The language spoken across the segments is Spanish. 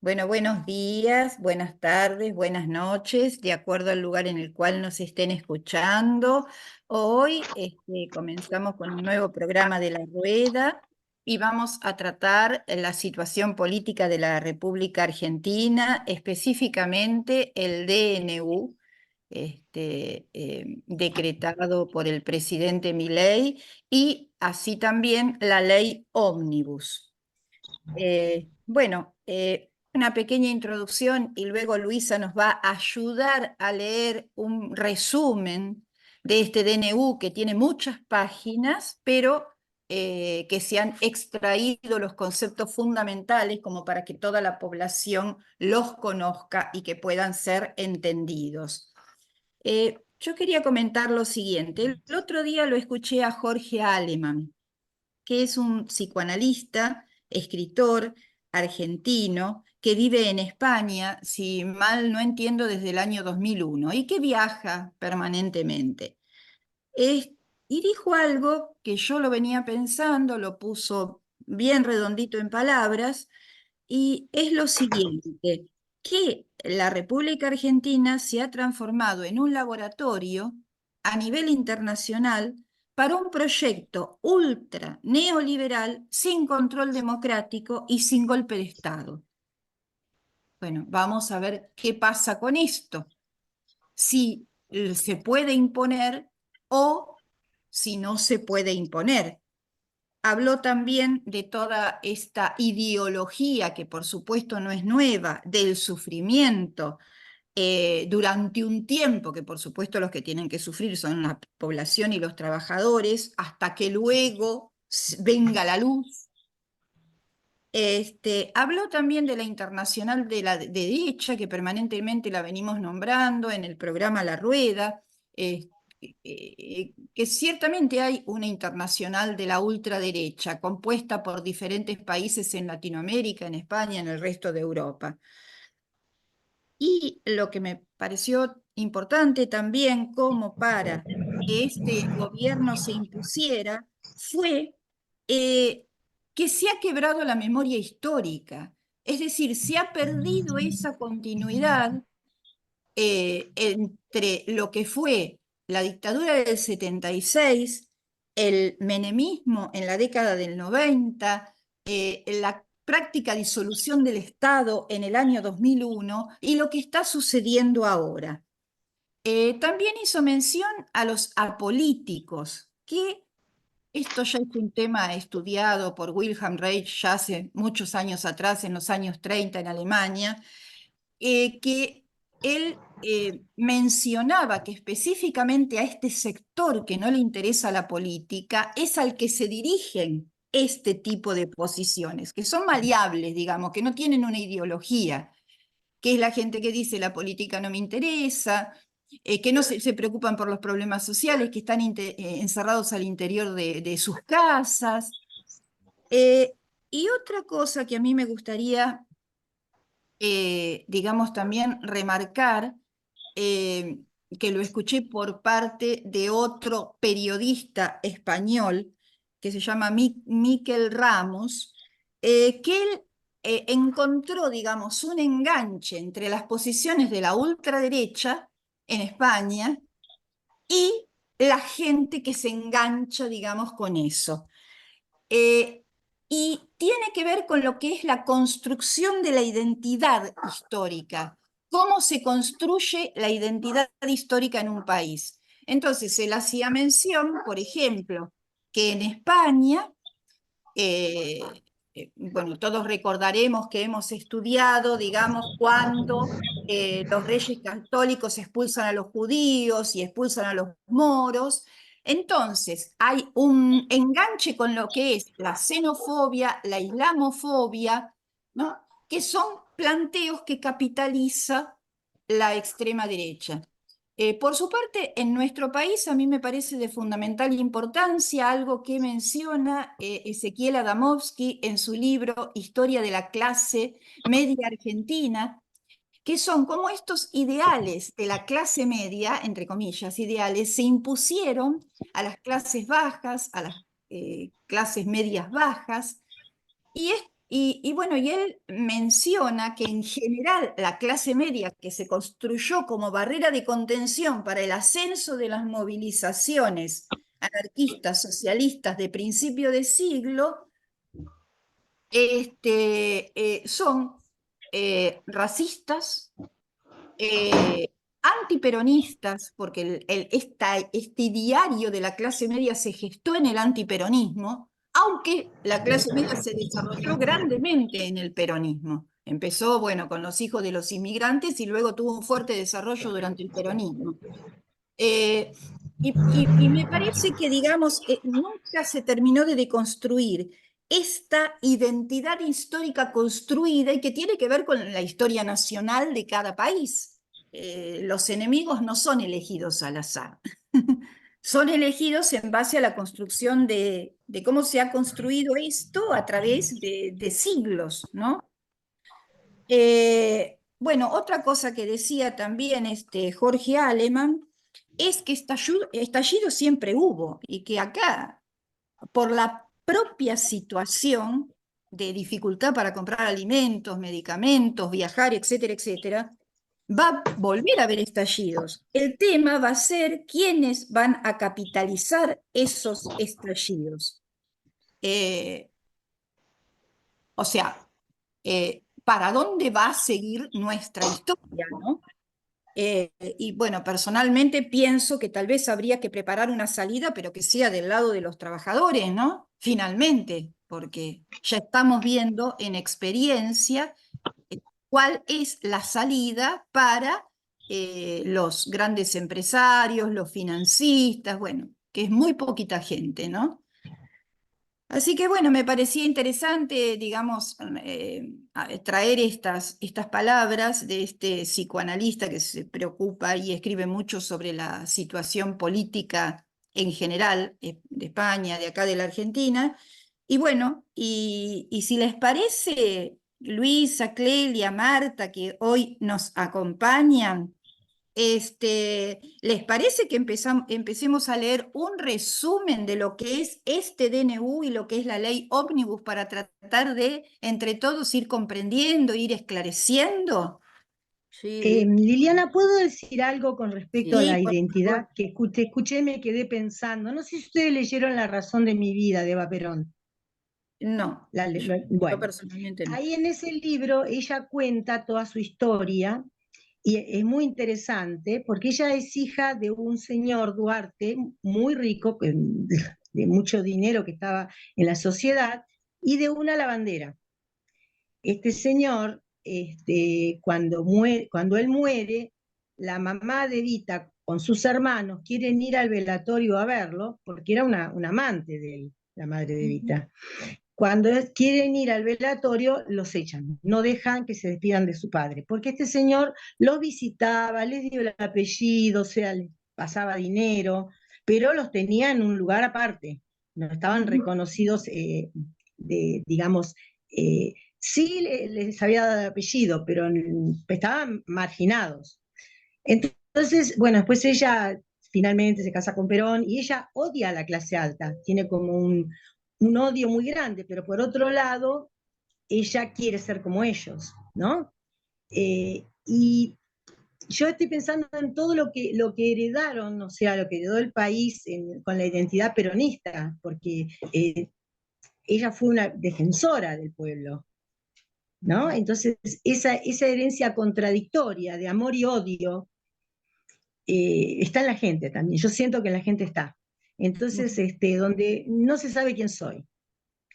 Bueno, buenos días, buenas tardes, buenas noches, de acuerdo al lugar en el cual nos estén escuchando. Hoy comenzamos con un nuevo programa de La Rueda y vamos a tratar la situación política de la República Argentina, específicamente el DNU, decretado por el presidente Milei, y así también la ley Ómnibus. Una pequeña introducción y luego Luisa nos va a ayudar a leer un resumen de este DNU que tiene muchas páginas, pero que se han extraído los conceptos fundamentales como para que toda la población los conozca y que puedan ser entendidos. Yo quería comentar lo siguiente. El otro día lo escuché a Jorge Aleman, que es un psicoanalista, escritor argentino, que vive en España, si mal no entiendo, desde el año 2001 y que viaja permanentemente. Es- y dijo algo que yo lo venía pensando, lo puso bien redondito en palabras, y es lo siguiente, que la República Argentina se ha transformado en un laboratorio a nivel internacional para un proyecto ultra neoliberal sin control democrático y sin golpe de Estado. Bueno, vamos a ver qué pasa con esto, si se puede imponer o si no se puede imponer. Habló también de toda esta ideología, que por supuesto no es nueva, del sufrimiento durante un tiempo, que por supuesto los que tienen que sufrir son la población y los trabajadores, hasta que luego venga la luz. Habló también de la internacional de la derecha, que permanentemente la venimos nombrando en el programa La Rueda, que ciertamente hay una internacional de la ultraderecha, compuesta por diferentes países en Latinoamérica, en España, en el resto de Europa. Y lo que me pareció importante también como para que este gobierno se impusiera fue que se ha quebrado la memoria histórica. Es decir, se ha perdido esa continuidad entre lo que fue la dictadura del 76, el menemismo en la década del 90, la práctica disolución del Estado en el año 2001 y lo que está sucediendo ahora. También hizo mención a los apolíticos, que esto ya es un tema estudiado por Wilhelm Reich ya hace muchos años atrás, en los años 30 en Alemania, que él mencionaba que específicamente a este sector que no le interesa la política es al que se dirigen este tipo de posiciones, que son maleables, digamos, que no tienen una ideología, que es la gente que dice la política no me interesa, que no se preocupan por los problemas sociales, que están encerrados al interior de sus casas. Y otra cosa que a mí me gustaría digamos, también remarcar eh, que lo escuché por parte de otro periodista español que se llama Miquel Ramos, que él encontró, digamos, un enganche entre las posiciones de la ultraderecha en España y la gente que se engancha, digamos, con eso. Eh, y tiene que ver con lo que es la construcción de la identidad histórica, cómo se construye la identidad histórica en un país. Entonces, él hacía mención, por ejemplo, que en España, eh, bueno, todos recordaremos que hemos estudiado, digamos, cuando los reyes católicos expulsan a los judíos y expulsan a los moros. Entonces, hay un enganche con lo que es la xenofobia, la islamofobia, ¿no? Que son planteos que capitaliza la extrema derecha. Por su parte, en nuestro país a mí me parece de fundamental importancia algo que menciona Ezequiel Adamovsky en su libro Historia de la clase media argentina, que son como estos ideales de la clase media, entre comillas, ideales, se impusieron a las clases bajas, a las clases medias bajas, y, Y bueno, y él menciona que en general la clase media que se construyó como barrera de contención para el ascenso de las movilizaciones anarquistas, socialistas de principio de siglo, son racistas, antiperonistas, porque este diario de la clase media se gestó en el antiperonismo, aunque la clase media se desarrolló grandemente en el peronismo. Empezó, bueno, con los hijos de los inmigrantes y luego tuvo un fuerte desarrollo durante el peronismo. Eh, y me parece que, digamos, nunca se terminó de deconstruir esta identidad histórica construida y que tiene que ver con la historia nacional de cada país. Los enemigos no son elegidos al azar, son elegidos en base a la construcción de cómo se ha construido esto a través de siglos, ¿no? Bueno, otra cosa que decía también Jorge Aleman es que estallido siempre hubo y que acá, por la propia situación de dificultad para comprar alimentos, medicamentos, viajar, etcétera, etcétera, va a volver a haber estallidos. El tema va a ser quiénes van a capitalizar esos estallidos. Eh, o sea, ¿para dónde va a seguir nuestra historia, ¿no? Y bueno, personalmente pienso que tal vez habría que preparar una salida, pero que sea del lado de los trabajadores, ¿no? Finalmente, porque ya estamos viendo en experiencia cuál es la salida para los grandes empresarios, los financistas, bueno, que es muy poquita gente, ¿no? Así que bueno, me parecía interesante, digamos, traer estas palabras de este psicoanalista que se preocupa y escribe mucho sobre la situación política en general de España, de acá de la Argentina. Y bueno, y si les parece, Luisa, Clelia, Marta, que hoy nos acompañan, ¿les parece que empecemos a leer un resumen de lo que es este DNU y lo que es la ley ómnibus para tratar de, entre todos, ir comprendiendo, ir esclareciendo? Sí, Luis, Liliana, ¿puedo decir algo con respecto a Sí, la por identidad? favor. Que te escuché y me quedé pensando. No sé si ustedes leyeron La razón de mi vida de Eva Perón. No, yo Bueno, personalmente no. ahí en ese libro ella cuenta toda su historia y es muy interesante porque ella es hija de un señor Duarte muy rico, de mucho dinero que estaba en la sociedad, y de una lavandera. Este señor, cuando él muere, la mamá de Evita con sus hermanos quieren ir al velatorio a verlo, porque era una amante de él, la madre de Ujú. Evita. Cuando quieren ir al velatorio, los echan, no dejan que se despidan de su padre, porque este señor los visitaba, les dio el apellido, o sea, les pasaba dinero, pero los tenía en un lugar aparte, no estaban Ujú. reconocidos, digamos, sí les había dado el apellido, pero estaban marginados. Entonces, bueno, después ella finalmente se casa con Perón y ella odia a la clase alta, tiene como un odio muy grande, pero por otro lado, ella quiere ser como ellos, ¿no? Y yo estoy pensando en todo lo que heredaron, o sea, lo que heredó el país con la identidad peronista, porque ella fue una defensora del pueblo, ¿no? Entonces, esa herencia contradictoria de amor y odio está en la gente también. Yo siento que en la gente está. Entonces, donde no se sabe quién soy,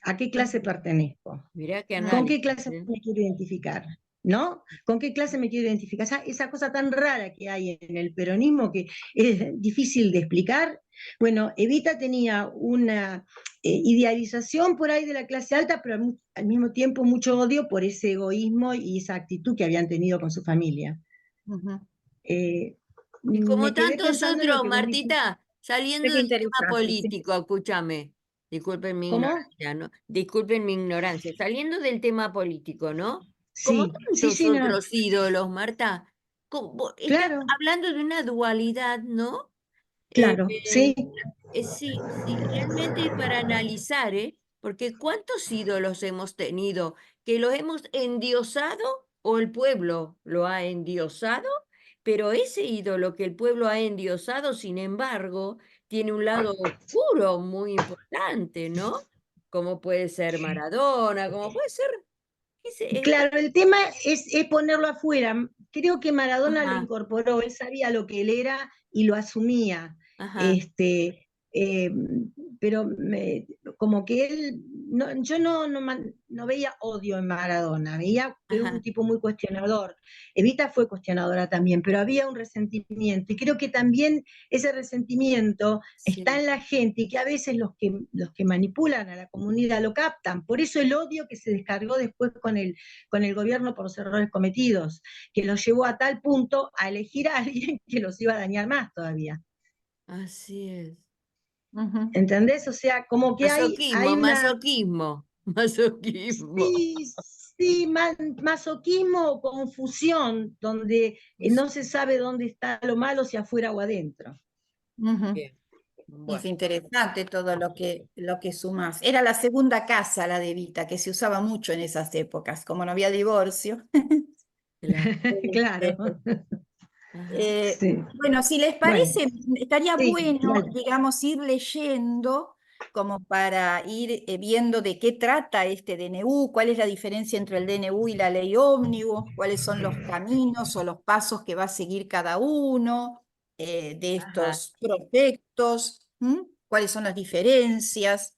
a qué clase pertenezco, mirá qué con qué análisis, clase ¿eh? me quiero identificar, ¿no? ¿Con qué clase me quiero identificar? Esa cosa tan rara que hay en el peronismo que es difícil de explicar. Bueno, Evita tenía una idealización por ahí de la clase alta, pero al mismo tiempo mucho odio por ese egoísmo y esa actitud que habían tenido con su familia. Ujú. Eh, Y como Me quedé tantos pensando en lo otros, que vos dijiste. Martita, saliendo Qué del tema interesante, sí. político, escúchame, disculpen mi ¿Cómo? ignorancia, ¿no? Disculpen mi ignorancia, saliendo del tema político, ¿no? Como Sí, sí, tantos sí, no, otros ídolos, Marta, estás claro, hablando de una dualidad, ¿no? Eh, claro, sí, eh, sí, sí, realmente para analizar, ¿eh? Porque ¿cuántos ídolos hemos tenido que los hemos endiosado o el pueblo lo ha endiosado? Pero ese ídolo que el pueblo ha endiosado, sin embargo, tiene un lado oscuro muy importante, ¿no? Como puede ser Maradona, como puede ser... Claro, el tema es ponerlo afuera. Creo que Maradona lo Ajá, incorporó, él sabía lo que él era y lo asumía. ajá, Este, eh, pero como que él, yo no veía odio en Maradona, veía que era un ajá, tipo muy cuestionador. Evita fue cuestionadora también, pero había un resentimiento y creo que también ese resentimiento está sí. en la gente y que a veces los que manipulan a la comunidad lo captan. Por eso el odio que se descargó después con el gobierno por los errores cometidos, que los llevó a tal punto a elegir a alguien que los iba a dañar más todavía. Así es. Ujú. ¿Entendés? O sea, como que hay Masoquismo, una, masoquismo, masoquismo. sí, sí, masoquismo o confusión, donde Es- no se sabe dónde está lo malo, si afuera o adentro. Ujú. Bien. Es Bueno, interesante todo lo que sumás. Era la segunda casa, la de Evita, que se usaba mucho en esas épocas, como no había divorcio. claro. Claro. Este, Ajá. Sí. bueno, si les Bueno, parece, estaría sí, bueno, dale. digamos, ir leyendo como para ir viendo de qué trata este DNU, cuál es la diferencia entre el DNU y la ley ómnibus, cuáles son los caminos o los pasos que va a seguir cada uno de Ajá. estos proyectos, ¿m? Cuáles son las diferencias.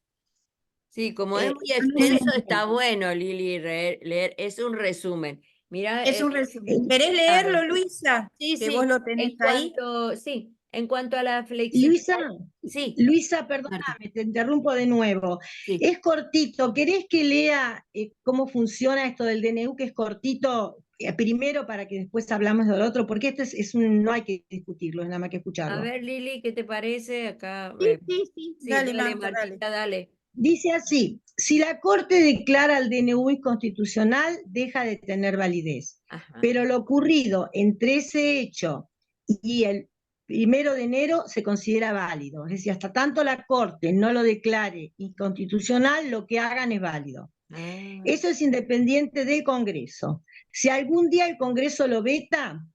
Sí, como es muy Está muy extenso, está bien. bueno, Lili, leer, es un resumen. Mira, Es un resumen. Eh, ¿Querés claro. leerlo, Luisa? Sí, Que vos sí, lo tenés ahí. sí, en cuanto a la Luisa, flexibilidad, sí, Luisa, Marta, perdóname, te interrumpo de nuevo. sí. Es cortito. ¿Querés que lea cómo funciona esto del DNU, que es cortito, primero para que después hablamos del otro? Porque esto no hay que discutirlo, es nada más que A escucharlo. ver, Lili, ¿qué te parece? Acá, Sí, sí, sí. sí, Dale, dale, Marta, dale. Martita, dale. Dice así: si la Corte declara el DNU inconstitucional, deja de tener validez. Ajá. Pero lo ocurrido entre ese hecho y el 1 de enero se considera válido. Es decir, hasta tanto la Corte no lo declare inconstitucional, lo que hagan es válido. Ah, Eso es independiente del Congreso. Si algún día el Congreso lo veta,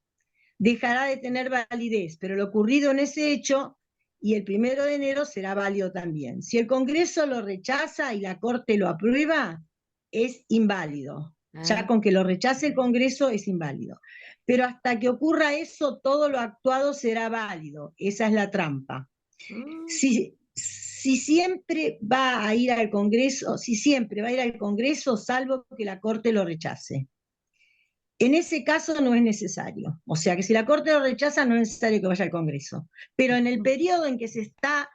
dejará de tener validez, pero lo ocurrido en ese hecho y el 1 de enero será válido también. Si el Congreso lo rechaza y la Corte lo aprueba, es inválido. Ya ah, con que lo rechace el Congreso es inválido. Pero hasta que ocurra eso, todo lo actuado será válido. Esa es la trampa. mm, Si siempre va a ir al Congreso, si siempre va a ir al Congreso, salvo que la Corte lo rechace. En ese caso no es necesario. O sea que si la Corte lo rechaza, no es necesario que vaya al Congreso. Pero en el periodo en que se está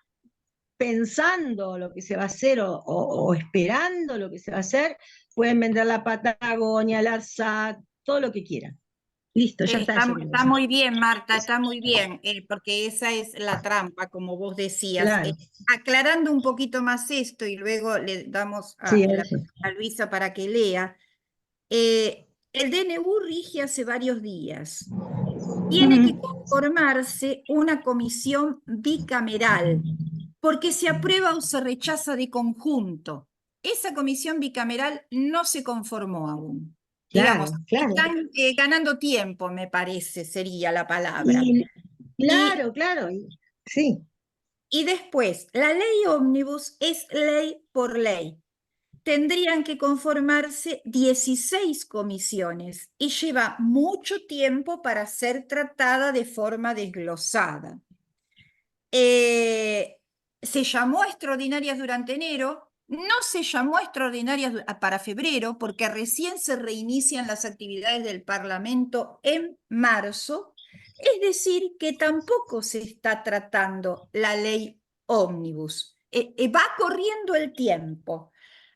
pensando lo que se va a hacer o esperando lo que se va a hacer, pueden vender la Patagonia, el ARSAT, todo lo que quieran. Listo, ya está, Está, eso quería está decir. muy bien, Marta, está muy bien, porque esa es la trampa, como vos decías. Claro, Aclarando un poquito más esto y luego le damos sí, a Luisa para que lea. El DNU rige hace varios días. Tiene que conformarse una comisión bicameral, porque se aprueba o se rechaza de conjunto. Esa comisión bicameral no se conformó aún. Digamos, claro, claro. están ganando tiempo, me parece, sería la palabra. Y Y, claro, claro, sí. y después, la ley ómnibus es ley por ley. Tendrían que conformarse 16 comisiones y lleva mucho tiempo para ser tratada de forma desglosada. Eh, Se llamó extraordinarias durante enero, no se llamó extraordinarias para febrero porque recién se reinician las actividades del Parlamento en marzo, es decir, que tampoco se está tratando la ley ómnibus. Va corriendo el tiempo.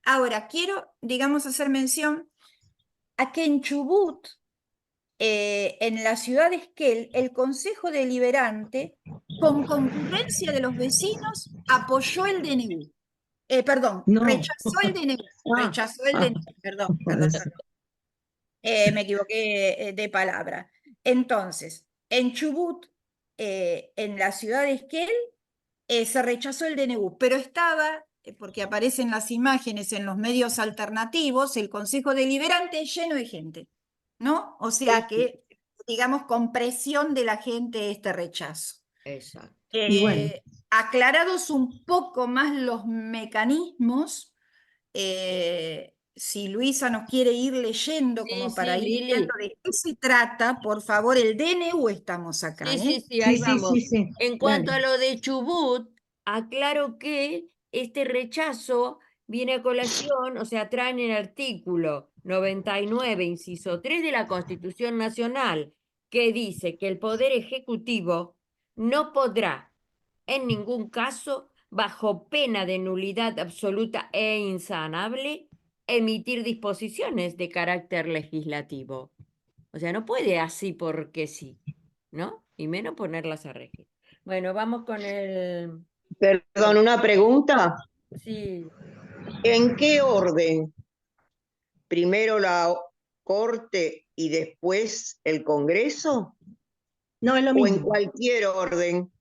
Ahora, quiero, digamos, hacer mención a que en Chubut, en la ciudad de Esquel, el Consejo Deliberante, con concurrencia de los vecinos, apoyó el DNU. Perdón, No. rechazó el DNU. Ah, Rechazó el ah, DNU, perdón, puede perdón, ser. perdón. Me equivoqué de palabra. Entonces, en Chubut, en la ciudad de Esquel, se rechazó el DNU, pero estaba porque aparecen las imágenes en los medios alternativos, el Consejo Deliberante es lleno de gente, ¿no? O sea que, digamos, con presión de la gente este rechazo. Exacto. Y bueno, Aclarados un poco más los mecanismos, si Luisa nos quiere ir leyendo Sí, como sí, para ir Lili. viendo de qué se trata, por favor, el DNU estamos acá, Sí, sí, ¿eh? sí, ahí sí, sí, vamos. sí, sí, En cuanto a dale. lo de Chubut, aclaro que este rechazo viene a colación, o sea, trae en el artículo 99, inciso 3 de la Constitución Nacional, que dice que el Poder Ejecutivo no podrá, en ningún caso, bajo pena de nulidad absoluta e insanable, emitir disposiciones de carácter legislativo. O sea, no puede así porque sí, ¿no? Y menos ponerlas a regir. Bueno, vamos con el... Perdón, una pregunta. Sí, ¿En qué orden? ¿Primero la Corte y después el Congreso? No, es lo ¿O en mismo. cualquier orden?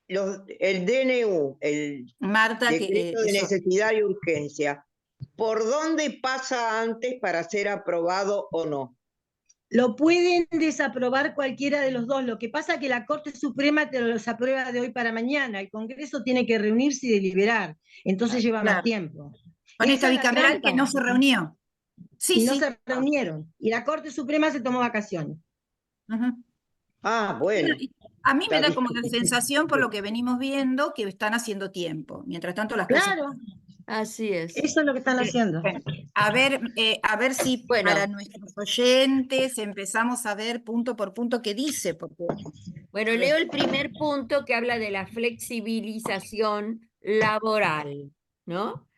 El DNU, el Marta, que Decreto de eso, Necesidad y Urgencia, ¿por dónde pasa antes para ser aprobado o no? Lo pueden desaprobar cualquiera de los dos. Lo que pasa es que la Corte Suprema te los aprueba de hoy para mañana. El Congreso tiene que reunirse y deliberar. Entonces lleva más claro, tiempo. con esta Esa es la bicameral que no trampa. se reunió. Sí, Y no sí. se reunieron. Y la Corte Suprema se tomó vacaciones. Ujú. Ah, Bueno, bueno, a mí me está da bien. como la sensación, por lo que venimos viendo, que están haciendo tiempo. Mientras tanto, las cosas... Claro, así es. eso es lo que están haciendo. Bueno, a ver si para Bueno, nuestros oyentes empezamos a ver punto por punto qué dice, porque... bueno, leo el primer punto que habla de la flexibilización laboral, ¿no?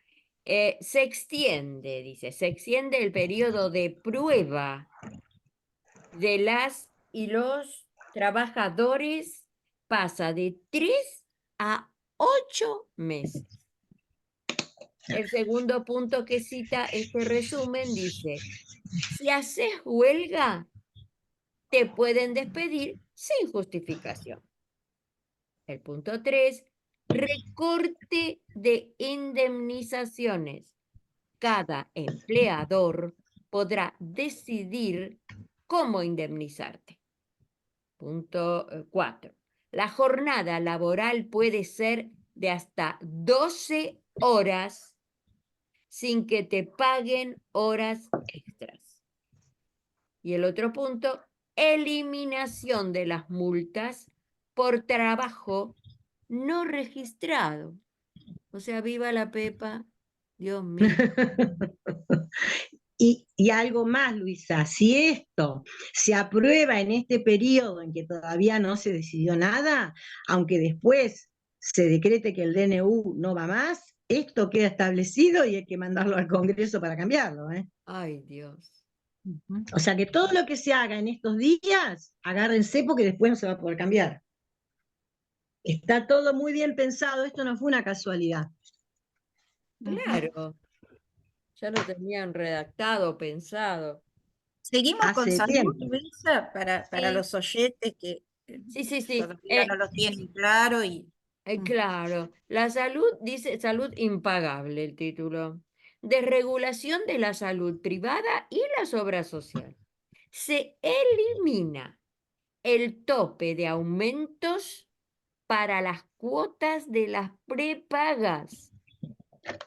Se extiende, dice, se extiende el periodo de prueba de las y los trabajadores, pasa de 3 a 8 meses. El segundo punto que cita este resumen dice, si haces huelga, te pueden despedir sin justificación. El punto 3, recorte de indemnizaciones. Cada empleador podrá decidir cómo indemnizarte. Punto 4. La jornada laboral puede ser de hasta 12 horas sin que te paguen horas extras. Y el otro punto, eliminación de las multas por trabajo no registrado. O sea, viva la Pepa, Dios mío. Y algo más, Luisa, si esto se aprueba en este periodo en que todavía no se decidió nada, aunque después se decrete que el DNU no va más, esto queda establecido y hay que mandarlo al Congreso para cambiarlo, ¿eh? Ay, Dios. Ujú. O sea que todo lo que se haga en estos días, agárrense porque después no se va a poder cambiar. Está todo muy bien pensado, esto no fue una casualidad. Ujú. Claro, ya lo tenían redactado, pensado. Seguimos con Hace salud, tiempo. Luisa, para Sí, los oyentes que sí, sí, sí. todavía no lo tienen claro y... Claro, la salud, dice salud impagable el título. Desregulación de la salud privada y las obras sociales. Se elimina el tope de aumentos para las cuotas de las prepagas.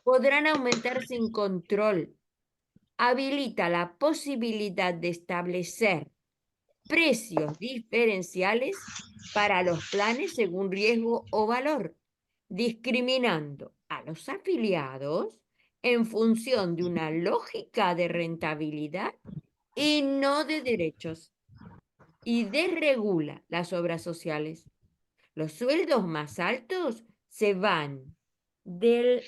Podrán aumentar sin control. Habilita la posibilidad de establecer precios diferenciales para los planes según riesgo o valor, discriminando a los afiliados en función de una lógica de rentabilidad y no de derechos, y desregula las obras sociales. Los sueldos más altos se van del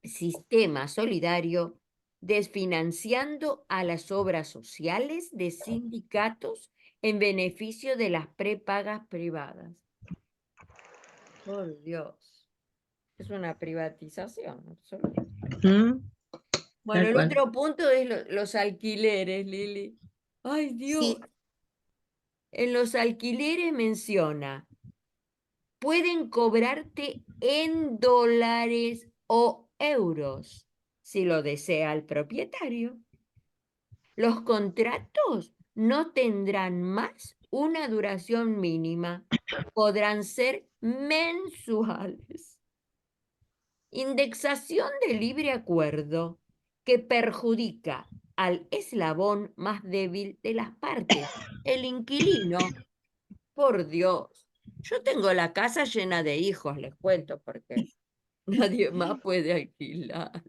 sistema solidario, desfinanciando a las obras sociales de sindicatos en beneficio de las prepagas privadas. Por Dios, es una privatización absoluta. ¿Mm? Bueno, Tal el cual. otro punto es los alquileres, Lili. Ay, Dios. Sí, En los alquileres menciona pueden cobrarte en dólares o euros, si lo desea el propietario. Los contratos no tendrán más una duración mínima, podrán ser mensuales. Indexación de libre acuerdo que perjudica al eslabón más débil de las partes, el inquilino. Por Dios, yo tengo la casa llena de hijos, les cuento, porque nadie más puede alquilar.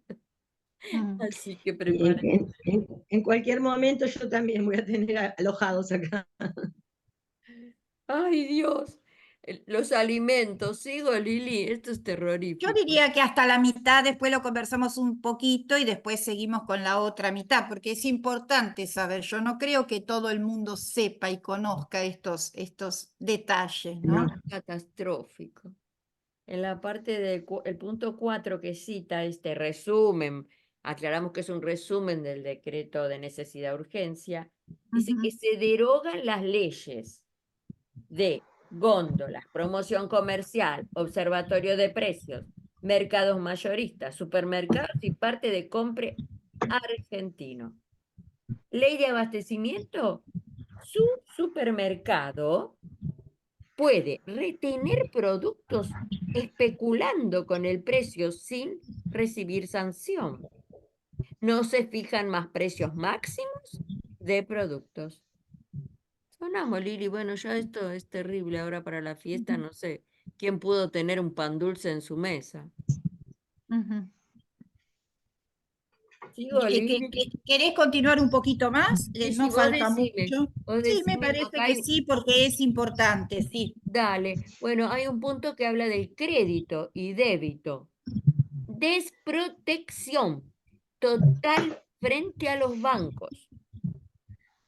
Mm. Así que Y preparen. en cualquier momento yo también voy a tener alojados acá. Ay, Dios. Los alimentos, sigo, Lili, esto es Yo terrorífico. diría que hasta la mitad, después lo conversamos un poquito y después seguimos con la otra mitad, porque es importante saber. Yo no creo que todo el mundo sepa y conozca estos detalles, ¿no? No. Catastrófico. En la parte del el punto 4 que cita este resumen, aclaramos que es un resumen del decreto de necesidad de urgencia, dice que Ujú. se derogan las leyes de góndolas, promoción comercial, observatorio de precios, mercados mayoristas, supermercados y parte de compra argentino. Ley de abastecimiento, su supermercado puede retener productos especulando con el precio sin recibir sanción. No se fijan más precios máximos de productos. Sonamos, Lili. Bueno, ya esto es terrible ahora para la fiesta. No sé quién pudo tener un pan dulce en su mesa. Ujú. Sigo, Lili. ¿Querés continuar un poquito más? Sí, sí, No falta mucho. vos Sí, me decime, parece acá que hay, sí, porque es importante, sí. dale. Bueno, hay un punto que habla del crédito y débito. Desprotección total frente a los bancos.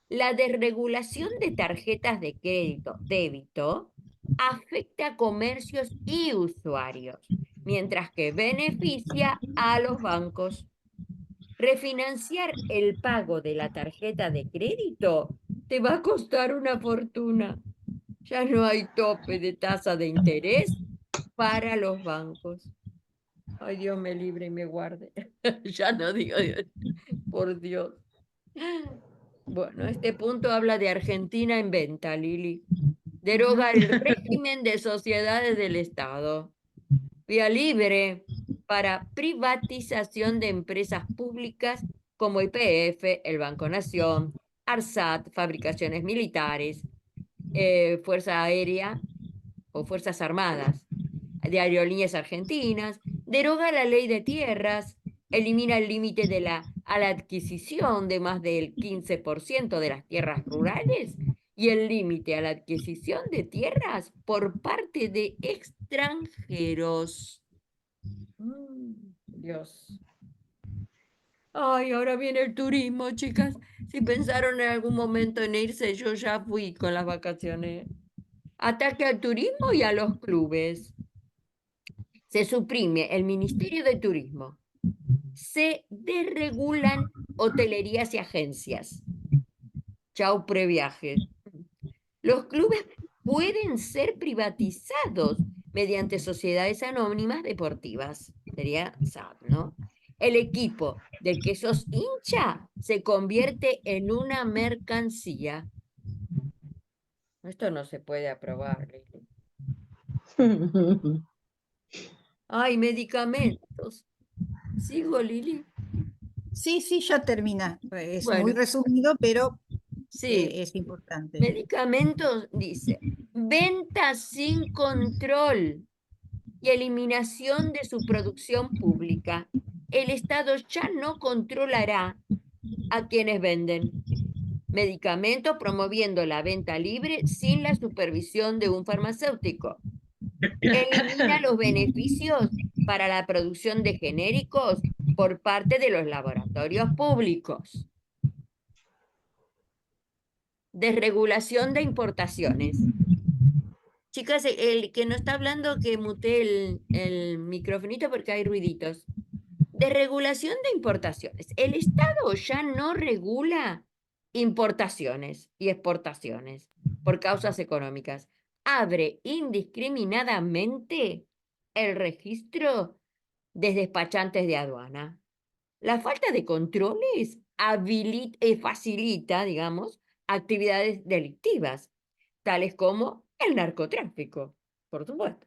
La desregulación de tarjetas de crédito, débito, afecta a comercios y usuarios, mientras que beneficia a los bancos. Refinanciar el pago de la tarjeta de crédito te va a costar una fortuna. Ya no hay tope de tasa de interés para los bancos. Ay, Dios me libre y me guarde. Ya no digo, por Dios. Bueno, este punto habla de Argentina en venta, Lili. Deroga el régimen de sociedades del Estado. Vía libre para privatización de empresas públicas como YPF, el Banco Nación, ARSAT, Fabricaciones Militares, Fuerza Aérea o Fuerzas Armadas, de Aerolíneas Argentinas, deroga la ley de tierras, elimina el límite a la adquisición de más del 15% de las tierras rurales y el límite a la adquisición de tierras por parte de extranjeros. Dios. Ay, ahora viene el turismo, chicas. Si pensaron en algún momento en irse, yo ya fui con las vacaciones. Ataque al turismo y a los clubes. Se suprime el Ministerio de Turismo. Se desregulan hotelerías y agencias. Chau previajes. Los clubes pueden ser privatizados mediante sociedades anónimas deportivas. Sería SAD, ¿no? El equipo del que sos hincha se convierte en una mercancía. Esto no se puede aprobar, Lili. Ay, medicamentos. ¿Sigo, Lili? Sí, sí, ya termina. Es muy Bueno, resumido, pero sí. es importante. Medicamentos, dice, venta sin control y eliminación de su producción pública. El Estado ya no controlará a quienes venden medicamentos promoviendo la venta libre sin la supervisión de un farmacéutico. Elimina los beneficios para la producción de genéricos por parte de los laboratorios públicos. Desregulación de importaciones. Chicas, el que no está hablando, que mute el microfonito porque hay ruiditos. Desregulación de importaciones. El Estado ya no regula importaciones y exportaciones por causas económicas. abre indiscriminadamente el registro de despachantes de aduana. La falta de controles facilita, digamos, actividades delictivas, tales como el narcotráfico, por supuesto.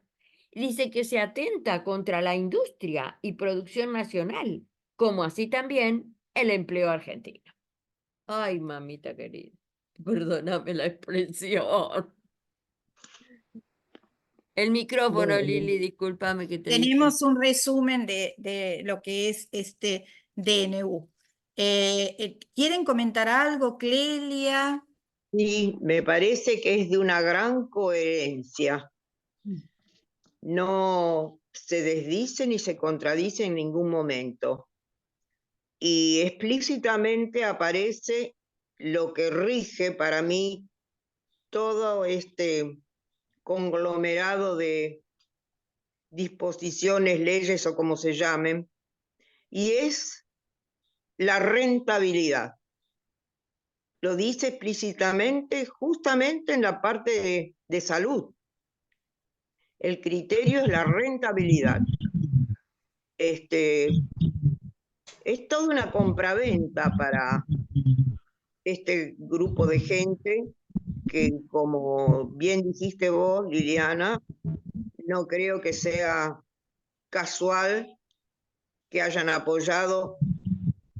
Dice que se atenta contra la industria y producción nacional, como así también el empleo argentino. Ay, mamita querida, perdóname la expresión. El micrófono, Bueno, Lili, discúlpame que te dije. Tenemos un resumen de lo que es este DNU. ¿Quieren comentar algo, Clelia? Sí, me parece que es de una gran coherencia. No se desdice ni se contradice en ningún momento. Y explícitamente aparece lo que rige para mí todo este conglomerado de disposiciones, leyes o como se llamen, y es la rentabilidad. Lo dice explícitamente justamente en la parte de salud. El criterio es la rentabilidad. Es toda una compraventa para este grupo de gente que, como bien dijiste vos, Liliana, no creo que sea casual que hayan apoyado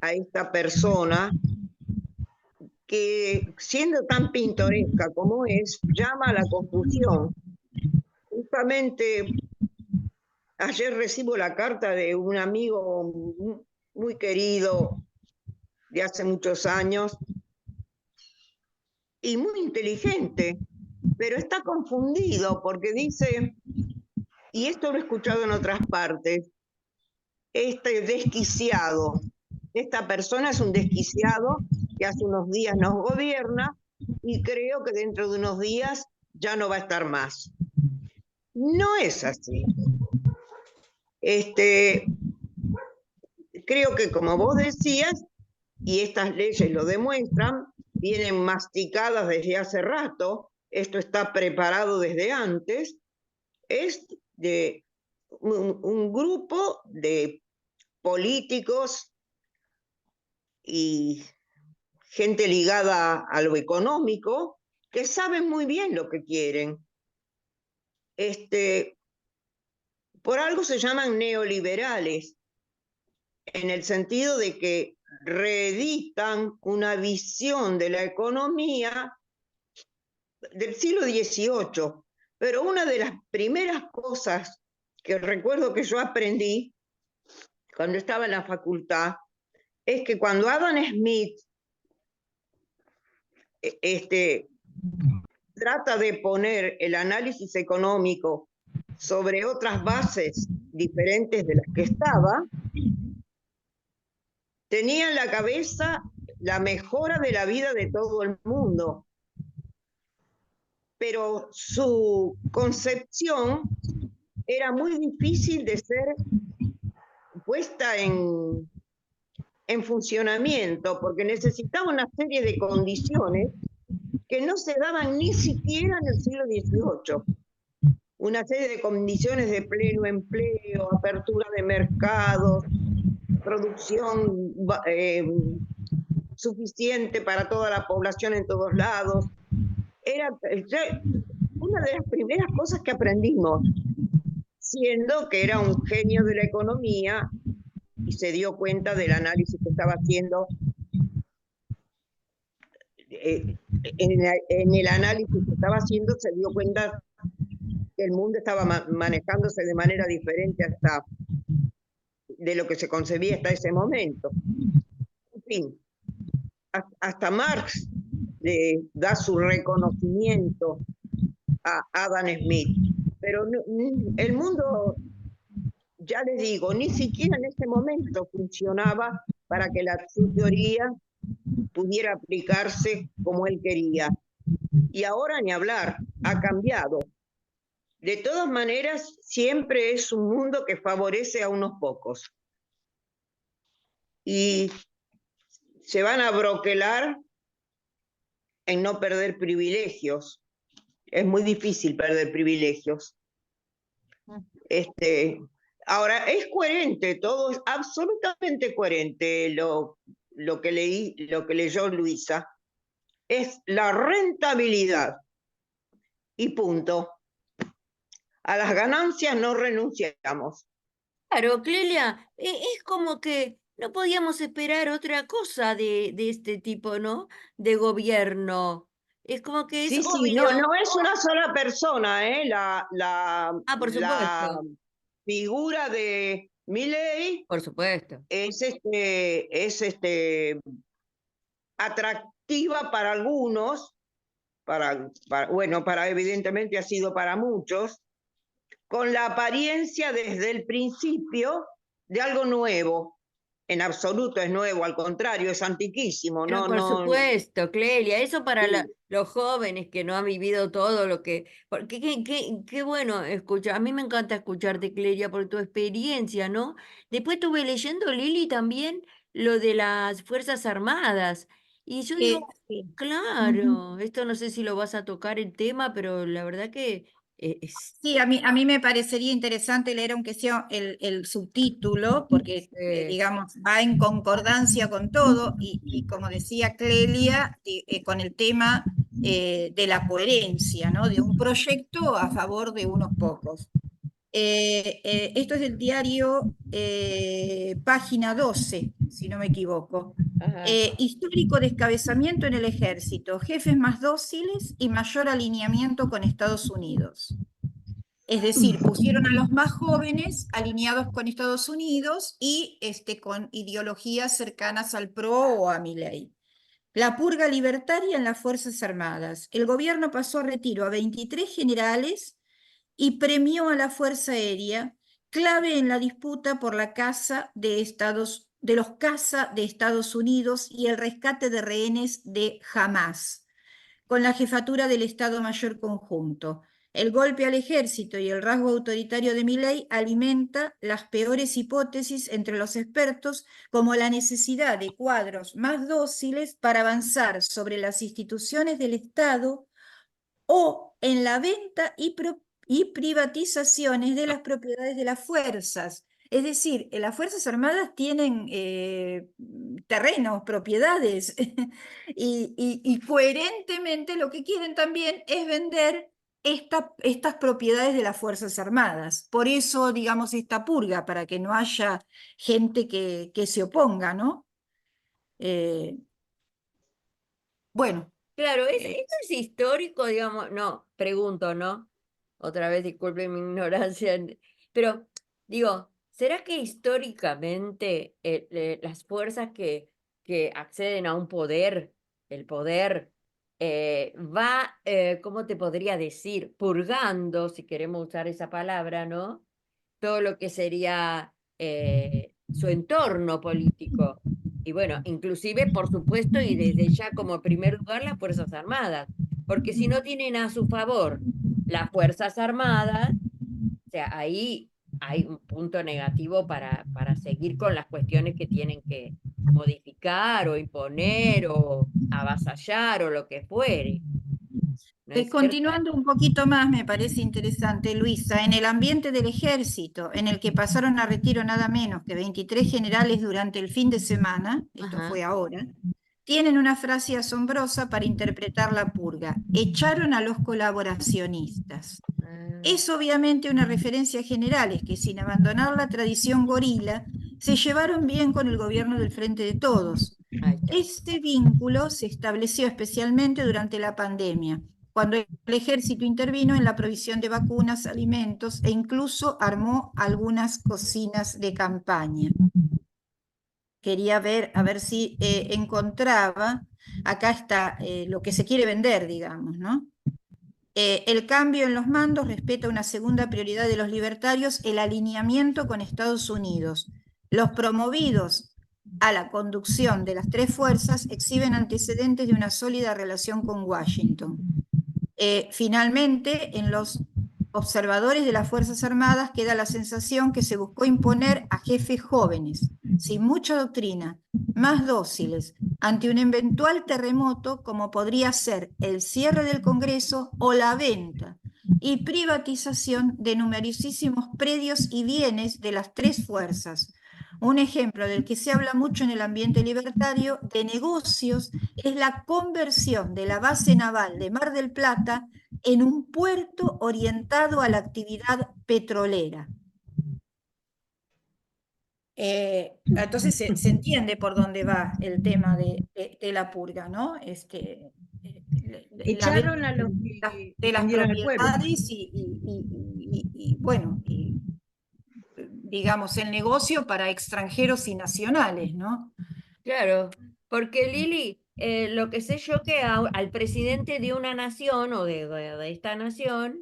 a esta persona que, siendo tan pintoresca como es, llama a la confusión. Justamente ayer recibo la carta de un amigo muy querido de hace muchos años y muy inteligente, pero está confundido porque dice, y esto lo he escuchado en otras partes, este desquiciado, esta persona es un desquiciado que hace unos días nos gobierna y creo que dentro de unos días ya no va a estar más. No es así. Creo que como vos decías, y estas leyes lo demuestran, vienen masticadas desde hace rato, esto está preparado desde antes, es de un grupo de políticos y gente ligada a lo económico que saben muy bien lo que quieren. Por algo se llaman neoliberales, en el sentido de que reeditan una visión de la economía del siglo XVIII. Pero una de las primeras cosas que recuerdo que yo aprendí cuando estaba en la facultad es que cuando Adam Smith trata de poner el análisis económico sobre otras bases diferentes de las que estaba, tenía en la cabeza la mejora de la vida de todo el mundo, pero su concepción era muy difícil de ser puesta en funcionamiento, porque necesitaba una serie de condiciones que no se daban ni siquiera en el siglo XVIII. Una serie de condiciones de pleno empleo, apertura de mercados, producción suficiente para toda la población en todos lados. Era una de las primeras cosas que aprendimos, siendo que era un genio de la economía y se dio cuenta del análisis que estaba haciendo. En el análisis que estaba haciendo se dio cuenta que el mundo estaba manejándose de manera diferente hasta de lo que se concebía hasta ese momento. En fin, hasta Marx le da su reconocimiento a Adam Smith, pero el mundo, ya les digo, ni siquiera en ese momento funcionaba para que su teoría pudiera aplicarse como él quería. Y ahora ni hablar, ha cambiado. De todas maneras, siempre es un mundo que favorece a unos pocos. Y se van a broquelar en no perder privilegios. Es muy difícil perder privilegios. Ahora, es coherente, todo es absolutamente coherente lo que leyó Luisa. Es la rentabilidad y punto. A las ganancias no renunciamos. Claro, Clelia, es como que no podíamos esperar otra cosa de este tipo, ¿no? De gobierno. Es como que es Sí, sí, no, obvio. no es una sola persona, ¿eh? Ah, por La supuesto, figura de Milei por supuesto. es atractiva para algunos, bueno, evidentemente ha sido para muchos, con la apariencia desde el principio de algo nuevo. En absoluto es nuevo, al contrario, es antiquísimo. Pero No, por no. supuesto, Clelia, eso para Sí. los jóvenes que no han vivido todo lo que... Porque qué bueno escuchar, a mí me encanta escucharte, Clelia, por tu experiencia, ¿no? Después estuve leyendo, Lili, también lo de las Fuerzas Armadas. Y yo digo, Sí. Ujú. claro, esto no sé si lo vas a tocar el tema, pero la verdad que es... Sí, a mí me parecería interesante leer aunque sea el subtítulo, porque digamos, va en concordancia con todo, y como decía Clelia, con el tema de la coherencia, ¿no? De un proyecto a favor de unos pocos. Esto es del diario Página 12, si no me equivoco. Ajá. Histórico descabezamiento en el ejército, jefes más dóciles y mayor alineamiento con Estados Unidos. Es decir, pusieron a los más jóvenes alineados con Estados Unidos y con ideologías cercanas al PRO o a Milei. La purga libertaria en las Fuerzas Armadas. El gobierno pasó a retiro a 23 generales y premió a la Fuerza Aérea, clave en la disputa por la caza de los caza de Estados Unidos y el rescate de rehenes de Hamás, con la jefatura del Estado Mayor Conjunto. El golpe al ejército y el rasgo autoritario de Milei alimenta las peores hipótesis entre los expertos, como la necesidad de cuadros más dóciles para avanzar sobre las instituciones del Estado o en la venta y privatizaciones de las propiedades de las fuerzas. Es decir, las Fuerzas Armadas tienen terrenos, propiedades, y coherentemente lo que quieren también es vender estas propiedades de las Fuerzas Armadas. Por eso, digamos, esta purga, para que no haya gente que se oponga, ¿no? Bueno. Claro, eso es histórico, digamos, no, pregunto, ¿no? Otra vez, disculpen mi ignorancia, pero digo, ¿será que históricamente las fuerzas que acceden a un poder, el poder, va, ¿cómo te podría decir? Purgando, si queremos usar esa palabra, ¿no? Todo lo que sería su entorno político. Y bueno, inclusive, por supuesto, y desde ya como primer lugar, las Fuerzas Armadas, porque si no tienen a su favor las Fuerzas Armadas, o sea, ahí hay un punto negativo para seguir con las cuestiones que tienen que modificar o imponer o avasallar o lo que fuere, ¿no es cierto? Continuando un poquito más, me parece interesante, Luisa, en el ambiente del ejército, en el que pasaron a retiro nada menos que 23 generales durante el fin de semana, esto Ajá. fue ahora, tienen una frase asombrosa para interpretar la purga: echaron a los colaboracionistas. Ah, Es obviamente una referencia a generales que, sin abandonar la tradición gorila, se llevaron bien con el gobierno del Frente de Todos. ahí está. Este vínculo se estableció especialmente durante la pandemia, cuando el ejército intervino en la provisión de vacunas, alimentos e incluso armó algunas cocinas de campaña. Quería ver, a ver si encontraba, acá está lo que se quiere vender, digamos, ¿no? El cambio en los mandos respeta una segunda prioridad de los libertarios, el alineamiento con Estados Unidos. Los promovidos a la conducción de las tres fuerzas exhiben antecedentes de una sólida relación con Washington. Finalmente, en los observadores de las Fuerzas Armadas queda la sensación que se buscó imponer a jefes jóvenes, sin mucha doctrina, más dóciles, ante un eventual terremoto como podría ser el cierre del Congreso o la venta y privatización de numerosísimos predios y bienes de las tres fuerzas. Un ejemplo del que se habla mucho en el ambiente libertario de negocios es la conversión de la base naval de Mar del Plata en un puerto orientado a la actividad petrolera. Entonces se entiende por dónde va el tema de la purga, ¿no? Echaron a los que de las defendieron al pueblo. propiedades bueno, digamos, el negocio para extranjeros y nacionales, ¿no? Claro, porque Lili, lo que sé yo que al presidente de una nación o de esta nación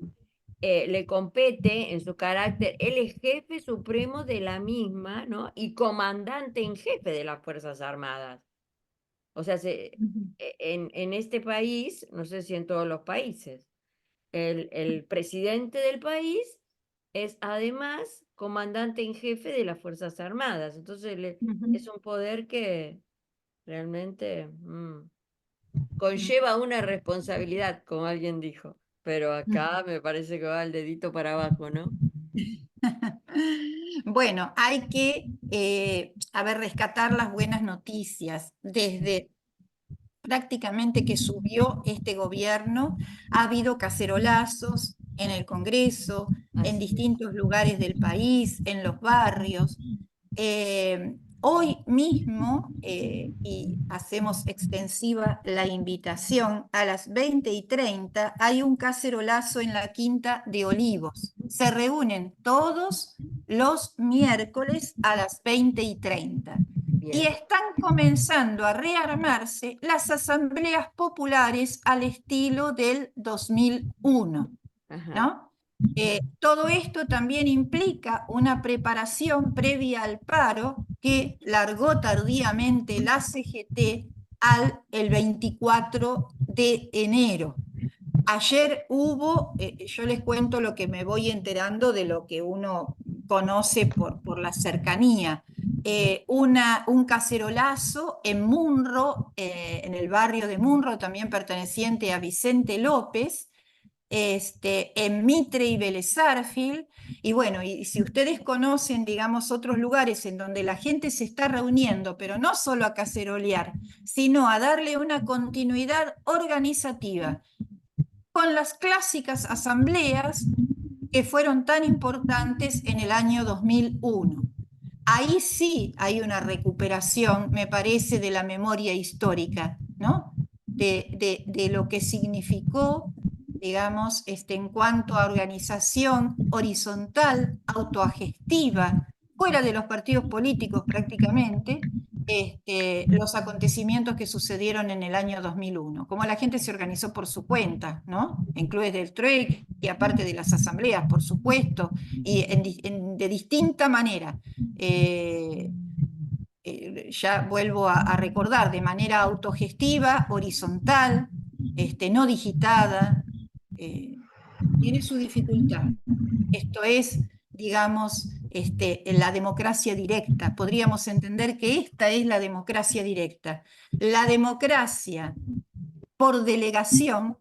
le compete en su carácter, él es jefe supremo de la misma, ¿no? Y comandante en jefe de las Fuerzas Armadas. O sea, en este país, no sé si en todos los países, el presidente del país es además comandante en jefe de las Fuerzas Armadas. Entonces es un poder que realmente conlleva una responsabilidad, como alguien dijo. Pero acá me parece que va el dedito para abajo, ¿no? Bueno, hay que, rescatar las buenas noticias. Desde prácticamente que subió este gobierno, ha habido cacerolazos en el Congreso, en Así es. distintos lugares del país, en los barrios. Hoy mismo, y hacemos extensiva la invitación, a las 20:30 hay un cacerolazo en la Quinta de Olivos. Se reúnen todos los miércoles a las 20:30. Y Bien. están comenzando a rearmarse las asambleas populares al estilo del 2001, Ajá. ¿no? Todo esto también implica una preparación previa al paro que largó tardíamente la CGT el 24 de enero. Ayer hubo, yo les cuento lo que me voy enterando de lo que uno conoce por la cercanía, un cacerolazo en Munro, en el barrio de Munro, también perteneciente a Vicente López, en Mitre y Vélez Sarsfield, y bueno, y si ustedes conocen, digamos, otros lugares en donde la gente se está reuniendo, pero no solo a cacerolear, sino a darle una continuidad organizativa, con las clásicas asambleas que fueron tan importantes en el año 2001. Ahí sí hay una recuperación, me parece, de la memoria histórica, ¿no? De lo que significó, digamos, en cuanto a organización horizontal, autogestiva, fuera de los partidos políticos prácticamente, los acontecimientos que sucedieron en el año 2001, cómo la gente se organizó por su cuenta, ¿no? En clubes del TREC y aparte de las asambleas, por supuesto, y de distinta manera. Ya vuelvo a recordar, de manera autogestiva, horizontal, no digitada, tiene su dificultad. Esto es, digamos, la democracia directa. Podríamos entender que esta es la democracia directa. La democracia por delegación,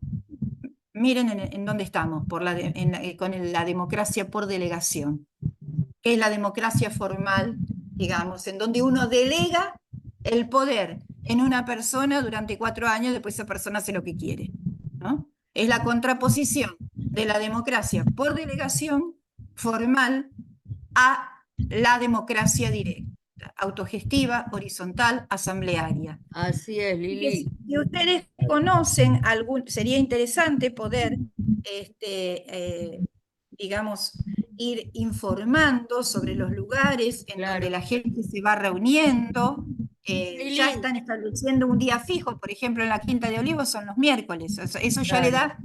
miren en dónde estamos, con la democracia por delegación, que es la democracia formal, digamos, en donde uno delega el poder en una persona durante 4 años, después esa persona hace lo que quiere, ¿no? Es la contraposición de la democracia por delegación formal a la democracia directa, autogestiva, horizontal, asamblearia. Así es, Lili. Si ustedes conocen sería interesante poder, digamos, ir informando sobre los lugares en donde Claro. la gente se va reuniendo. Lili. Ya están estableciendo un día fijo, por ejemplo, en la Quinta de Olivos son los miércoles. Eso ya le Claro. da.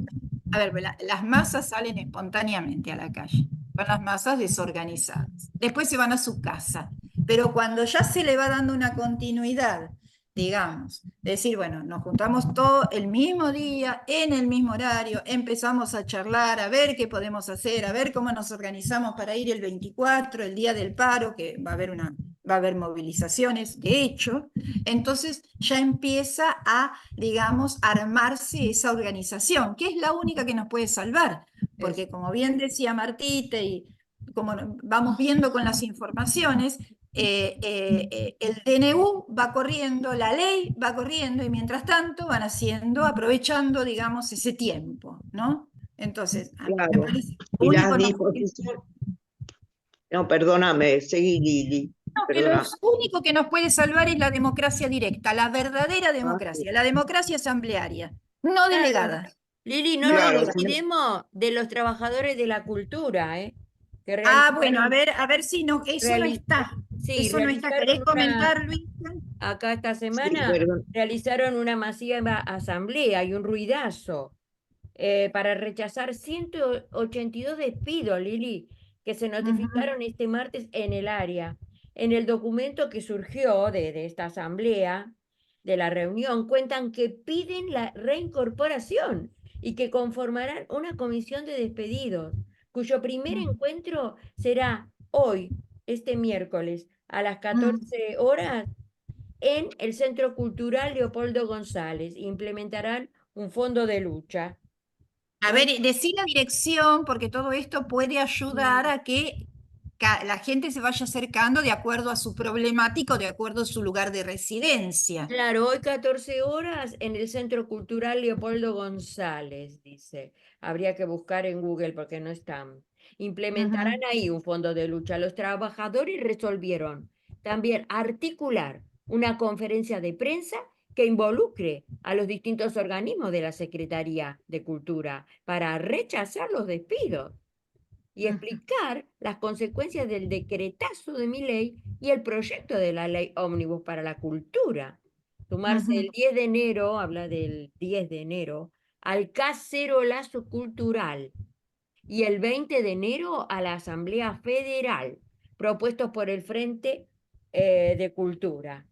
A ver, las masas salen espontáneamente a la calle, son las masas desorganizadas. Después se van a su casa. Pero cuando ya se le va dando una continuidad, digamos, decir, bueno, nos juntamos todo el mismo día, en el mismo horario, empezamos a charlar, a ver qué podemos hacer, a ver cómo nos organizamos para ir el 24, el día del paro, que va a haber una va a haber movilizaciones, de hecho, entonces ya empieza a, digamos, armarse esa organización, que es la única que nos puede salvar, porque como bien decía Martita y como vamos viendo con las informaciones, el DNU va corriendo, la ley va corriendo y mientras tanto van haciendo, aprovechando, digamos, ese tiempo, ¿no? Entonces, a mí me Claro. parece que lo Y las único nos disposiciones, no, perdóname, seguí, Lili, que lo perdona. único que nos puede salvar es la democracia directa, la verdadera Ah, sí, democracia, la democracia asamblearia, no Claro. delegada, Lili, no no nos claro, delegada. olvidemos de los trabajadores de la cultura, que Bueno, realizaron, a ver si no, reali- sí, eso no está. realizaron ¿Querés una, comentar, Luisa? acá esta sí, semana, perdón. realizaron una masiva asamblea y un ruidazo para rechazar 182 despidos, Lili, que se notificaron este martes en el área. En el documento que surgió de esta asamblea, de la reunión, cuentan que piden la reincorporación y que conformarán una comisión de despedidos, cuyo primer encuentro será hoy, este miércoles, a las 14 horas, en el Centro Cultural Leopoldo González. Implementarán un fondo de lucha. A ver, decí la dirección, porque todo esto puede ayudar a que la gente se vaya acercando de acuerdo a su problemática, o de acuerdo a su lugar de residencia. Claro, hoy 14 horas en el Centro Cultural Leopoldo González, dice. Habría que buscar en Google porque no están. Implementarán ahí un fondo de lucha. Los trabajadores resolvieron también articular una conferencia de prensa que involucre a los distintos organismos de la Secretaría de Cultura para rechazar los despidos y explicar las consecuencias del decretazo de Milei y el proyecto de la ley ómnibus para la cultura. Sumarse el 10 de enero, habla del 10 de enero, al cacerolazo cultural y el 20 de enero a la Asamblea Federal, propuestos por el Frente de Cultura,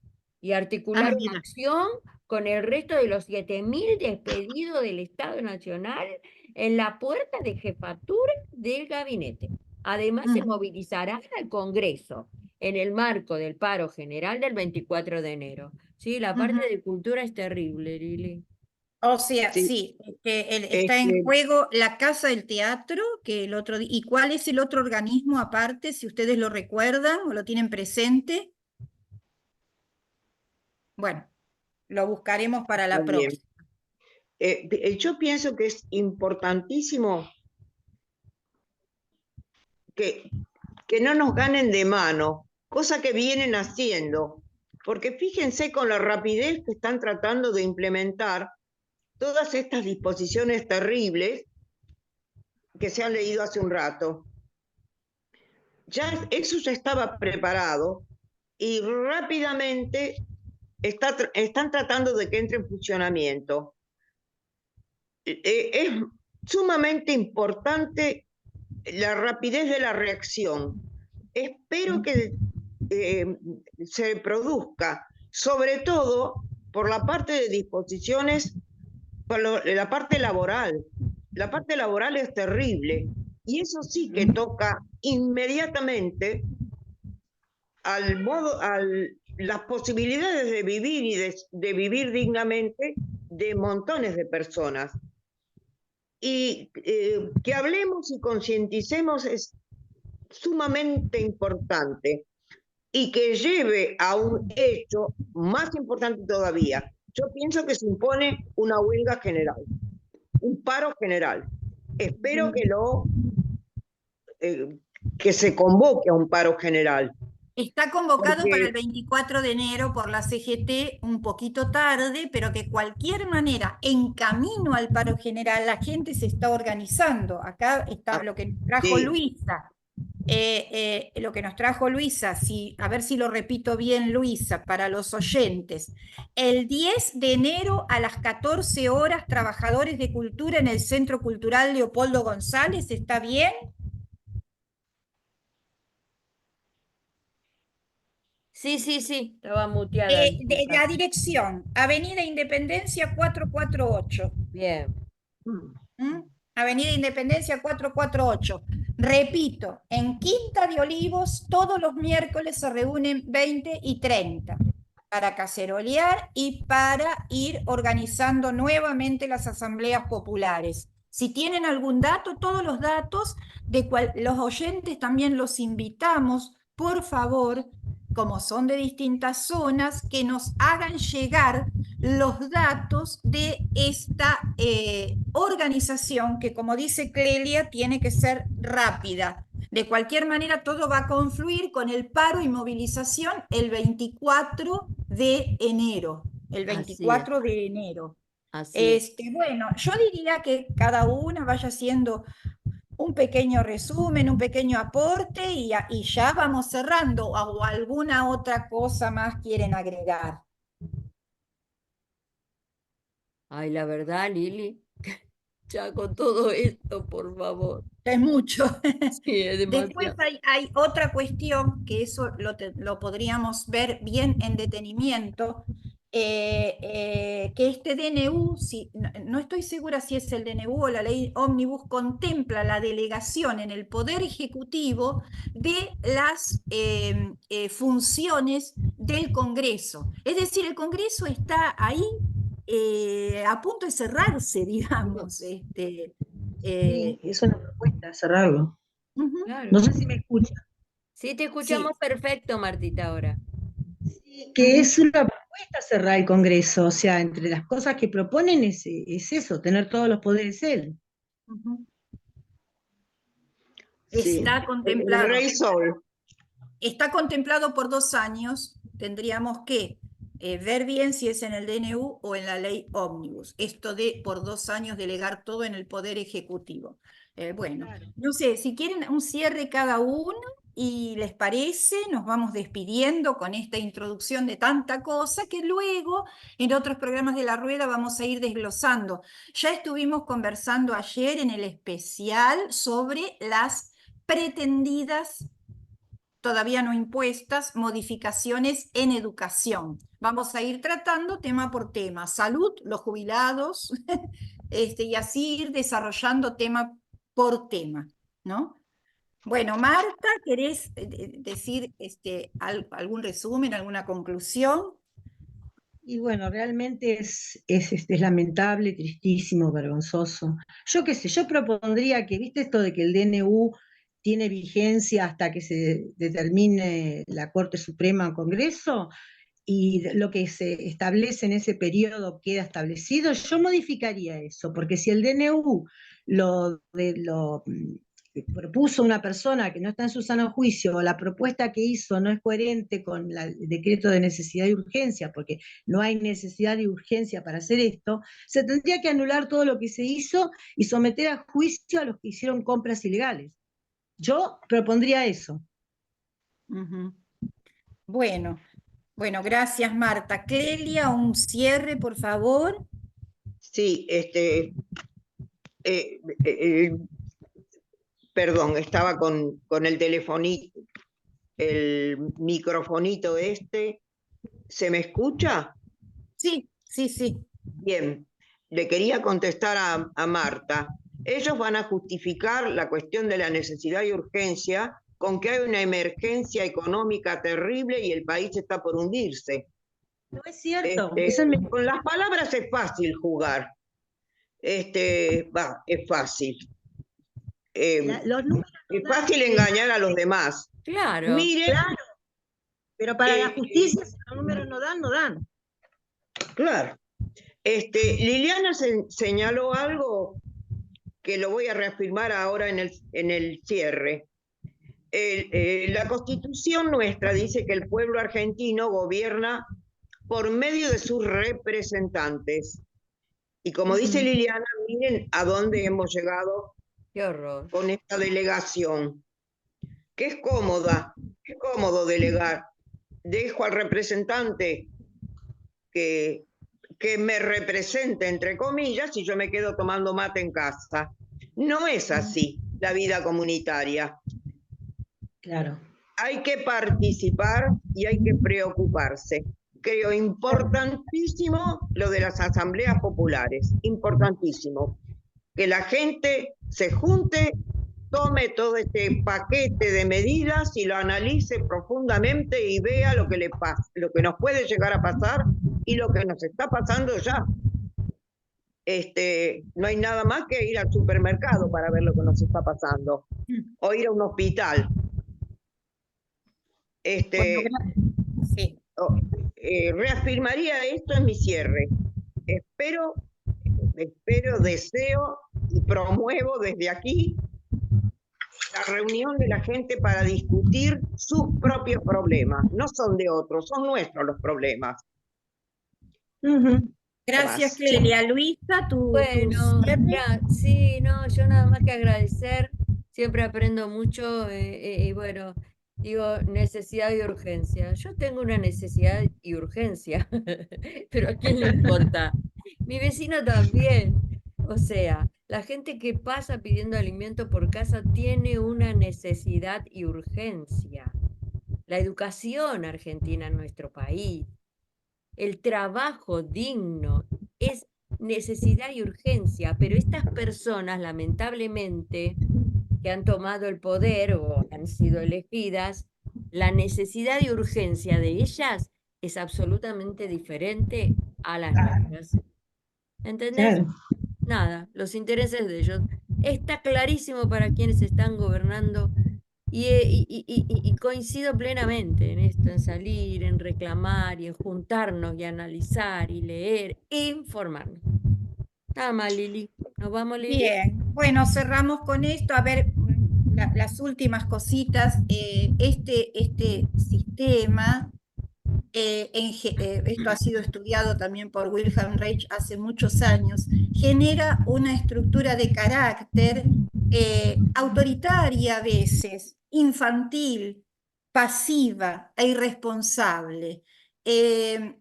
y articular una Mira. acción con el resto de los 7.000 despedidos del Estado Nacional en la puerta de jefatura del gabinete. Además, se movilizarán al Congreso en el marco del paro general del 24 de enero. Sí, la parte de cultura es terrible, Lili. O sea, Sí, sí, está en este, juego la Casa del Teatro, que el otro ¿y cuál es el otro organismo aparte, si ustedes lo recuerdan o lo tienen presente? Bueno, lo buscaremos para está la bien. próxima. Yo pienso que es importantísimo que no nos ganen de mano, cosa que vienen haciendo, porque fíjense con la rapidez que están tratando de implementar todas estas disposiciones terribles que se han leído hace un rato. Eso ya estaba preparado y rápidamente están tratando de que entre en funcionamiento. Es sumamente importante la rapidez de la reacción. Espero que se produzca, sobre todo por la parte de disposiciones, por la parte laboral. La parte laboral es terrible y eso sí que toca inmediatamente las posibilidades de vivir y de vivir dignamente de montones de personas. Y que hablemos y concienticemos es sumamente importante y que lleve a un hecho más importante todavía. Yo pienso que se impone una huelga general, un paro general. Espero que se convoque a un paro general. Está convocado para el Porque 24 de enero por la CGT, un poquito tarde, pero que de cualquier manera, en camino al paro general, la gente se está organizando. Acá está lo que nos trajo sí, Luisa. Lo que nos trajo Luisa, a ver si lo repito bien, Luisa, para los oyentes. El 10 de enero a las 14 horas, trabajadores de cultura en el Centro Cultural Leopoldo González, ¿está bien? Sí, sí, sí, estaba muteada, De disculpa. la dirección, Avenida Independencia 448. Bien. ¿Mm? Avenida Independencia 448. Repito, en Quinta de Olivos todos los miércoles se reúnen 20 y 30 para cacerolear y para ir organizando nuevamente las asambleas populares. Si tienen algún dato, todos los datos los oyentes también los invitamos, por favor, como son de distintas zonas, que nos hagan llegar los datos de esta organización que, como dice Clelia, tiene que ser rápida. De cualquier manera, todo va a confluir con el paro y movilización el 24 de enero. El 24 de enero. Así es. Bueno, yo diría que cada una vaya haciendo un pequeño resumen, un pequeño aporte y ya vamos cerrando. ¿O alguna otra cosa más quieren agregar? Ay, la verdad, Lili, ya con todo esto, por favor. Es mucho. Sí, es Después demasiado. hay otra cuestión, que eso lo podríamos ver bien en detenimiento, que este DNU, no estoy segura si es el DNU o la ley Ómnibus, contempla la delegación en el Poder Ejecutivo de las funciones del Congreso. Es decir, el Congreso está ahí a punto de cerrarse, digamos. Sí, es una propuesta cerrarlo. Claro. No sé si me escucha. Sí, te escuchamos perfecto, Martita, ahora. Sí, que es una propuesta cerrar el Congreso, o sea, entre las cosas que proponen es eso, tener todos los poderes él. Sí, Está el contemplado. Rey Sol. Está contemplado por 2 años. Tendríamos que ver bien si es en el DNU o en la ley Ómnibus. Esto de por 2 años delegar todo en el Poder Ejecutivo. Bueno, Claro. no sé, si quieren un cierre cada uno y les parece, nos vamos despidiendo con esta introducción de tanta cosa que luego en otros programas de La Rueda vamos a ir desglosando. Ya estuvimos conversando ayer en el especial sobre las pretendidas, todavía no impuestas, modificaciones en educación. Vamos a ir tratando tema por tema, salud, los jubilados, y así ir desarrollando tema por tema, ¿no? Bueno, Marta, ¿querés decir algún resumen, alguna conclusión? Y bueno, realmente es lamentable, tristísimo, vergonzoso. Yo qué sé, yo propondría que, viste esto de que el DNU tiene vigencia hasta que se determine la Corte Suprema o Congreso, y lo que se establece en ese periodo queda establecido, yo modificaría eso, porque si el DNU lo propuso una persona que no está en su sano juicio, o la propuesta que hizo no es coherente con el decreto de necesidad y urgencia, porque no hay necesidad y urgencia para hacer esto, se tendría que anular todo lo que se hizo y someter a juicio a los que hicieron compras ilegales. Yo propondría eso. Bueno, gracias, Marta. Clelia, un cierre, por favor. Sí, perdón, estaba con el telefonito, el microfonito este. ¿Se me escucha? Sí, sí, sí. Bien, le quería contestar a Marta. Ellos van a justificar la cuestión de la necesidad y urgencia con que hay una emergencia económica terrible y el país está por hundirse. No es cierto. Con las palabras es fácil jugar. Es fácil. Los números Es fácil engañar a los demás. Claro. Mire, claro, pero para la justicia, si los números no dan, no dan. Claro. Liliana señaló algo que lo voy a reafirmar ahora en el cierre. La Constitución nuestra dice que el pueblo argentino gobierna por medio de sus representantes. Y como dice Liliana, miren a dónde hemos llegado. Qué horror. Con esta delegación, que es cómoda, es cómodo delegar. Dejo al representante que me represente, entre comillas, y yo me quedo tomando mate en casa. No es así la vida comunitaria. Claro. Hay que participar y hay que preocuparse. Creo importantísimo lo de las asambleas populares, importantísimo. Que la gente se junte tome todo este paquete de medidas y lo analice profundamente y vea lo que le pasa, lo que nos puede llegar a pasar y lo que nos está pasando ya. No hay nada más que ir al supermercado para ver lo que nos está pasando, o ir a un hospital. Sí. Reafirmaría esto en mi cierre. Espero, deseo y promuevo desde aquí la reunión de la gente para discutir sus propios problemas. No son de otros, son nuestros los problemas. Gracias, Más. Clelia. Luisa, tu Bueno, cierre. sí, no, yo nada más que agradecer, siempre aprendo mucho y bueno, digo, necesidad y urgencia. Yo tengo una necesidad y urgencia, pero ¿a quién le importa? Mi vecino también. O sea, la gente que pasa pidiendo alimento por casa tiene una necesidad y urgencia. La educación argentina en nuestro país, el trabajo digno, es necesidad y urgencia, pero estas personas, lamentablemente, que han tomado el poder o han sido elegidas, la necesidad y urgencia de ellas es absolutamente diferente a las nuestras. ¿Entendés? Claro. Nada, los intereses de ellos. Está clarísimo para quienes están gobernando y coincido plenamente en esto, en salir, en reclamar y en juntarnos y analizar y leer e informarnos. Nada más, Lili. ¿Nos vamos, Lili? Bien, bueno, cerramos con esto. A ver, las últimas cositas. Este sistema, esto ha sido estudiado también por Wilhelm Reich hace muchos años, genera una estructura de carácter autoritaria a veces, infantil, pasiva e irresponsable. Eh,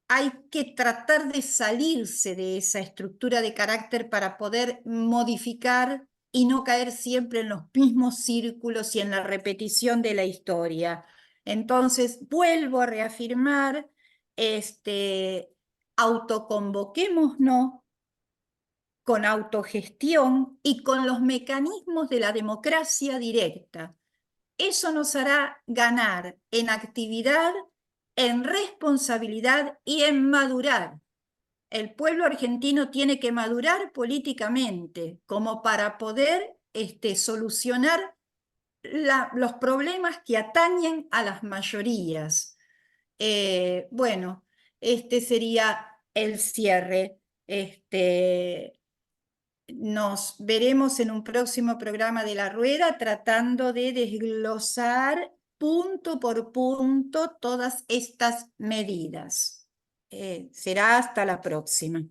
Hay que tratar de salirse de esa estructura de carácter para poder modificar y no caer siempre en los mismos círculos y en la repetición de la historia. Entonces, vuelvo a reafirmar, autoconvoquémonos con autogestión y con los mecanismos de la democracia directa. Eso nos hará ganar en actividad, en responsabilidad y en madurar. El pueblo argentino tiene que madurar políticamente como para poder solucionar los problemas que atañen a las mayorías. Bueno, este sería el cierre. Nos veremos en un próximo programa de La Rueda tratando de desglosar punto por punto todas estas medidas. Será hasta la próxima.